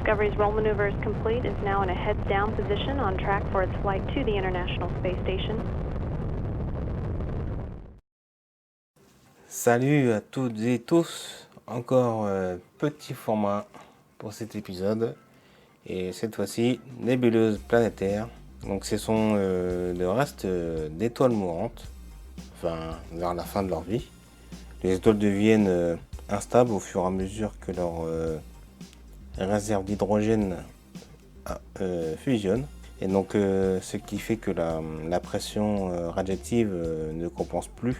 Discovery's roll maneuver is complete. It's now in a heads-down position on track for its flight to the International Space Station. Salut à toutes et tous, encore petit format pour cet épisode, et cette fois-ci nébuleuse planétaire. Donc ce sont le reste d'étoiles mourantes, enfin vers la fin de leur vie. Les étoiles deviennent instables au fur et à mesure que leur réserve d'hydrogène fusionne, et donc ce qui fait que la pression radioactive ne compense plus.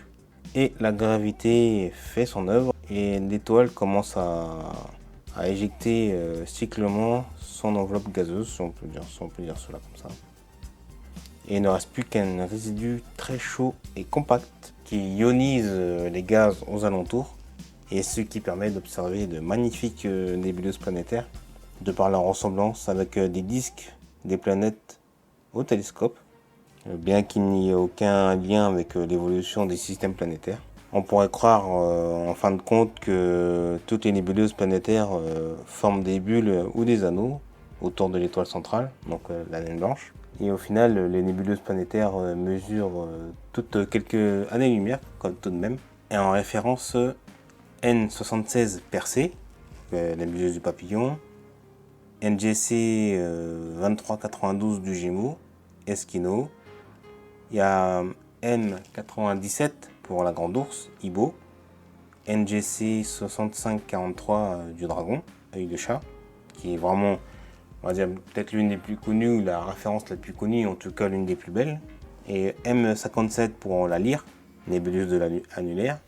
Et la gravité fait son œuvre et l'étoile commence à éjecter cyclement son enveloppe gazeuse, si on peut dire cela comme ça. Et il ne reste plus qu'un résidu très chaud et compact qui ionise les gaz aux alentours, et ce qui permet d'observer de magnifiques nébuleuses planétaires de par leur ressemblance avec des disques des planètes au télescope. Bien qu'il n'y ait aucun lien avec l'évolution des systèmes planétaires. On pourrait croire en fin de compte que toutes les nébuleuses planétaires forment des bulles ou des anneaux autour de l'étoile centrale, donc la naine blanche. Et au final, les nébuleuses planétaires mesurent toutes quelques années-lumière, tout de même. Et en référence N76 Persée, la nébuleuse du papillon, NGC 2392 du Gémeaux, Esquino. Il y a M97 pour la Grande Ourse, Ibo, NGC 6543 du Dragon, œil de chat, qui est vraiment, on va dire, peut-être l'une des plus connues, ou la référence la plus connue, en tout cas l'une des plus belles. Et M57 pour la Lyre, nébuleuse de l'annulaire.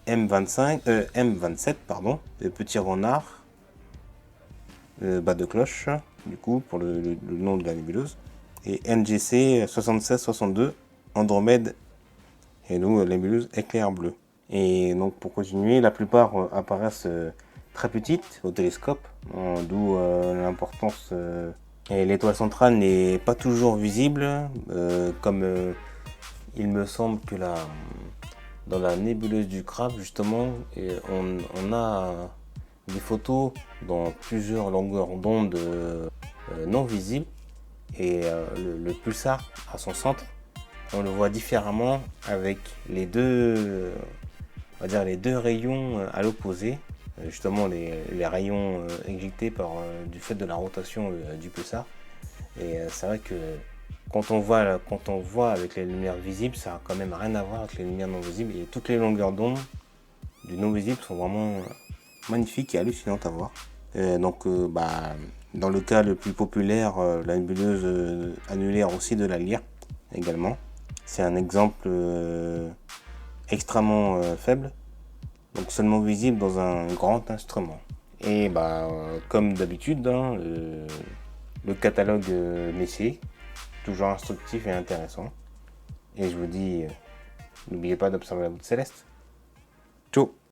M27, pardon, le petit renard, le bas de cloche, du coup, pour le nom de la nébuleuse. Et NGC 7662 Andromède, et nous la nébuleuse éclair bleu. Et donc pour continuer, la plupart apparaissent très petites au télescope, d'où l'importance. Et l'étoile centrale n'est pas toujours visible, comme il me semble que dans la nébuleuse du Crabe justement, on a des photos dans plusieurs longueurs d'onde non visibles. Et le pulsar à son centre, on le voit différemment avec les deux, on va dire les deux rayons à l'opposé, justement les rayons éjectés du fait de la rotation du pulsar. Et c'est vrai que quand on voit avec les lumières visibles, ça n'a quand même rien à voir avec les lumières non visibles, et toutes les longueurs d'onde du non visible sont vraiment magnifiques et hallucinantes à voir. Dans le cas le plus populaire, la nébuleuse annulaire aussi de la Lyre également. C'est un exemple extrêmement faible, donc seulement visible dans un grand instrument. Et comme d'habitude, hein, le catalogue Messier, toujours instructif et intéressant. Et je vous dis, n'oubliez pas d'observer la voûte céleste. Ciao!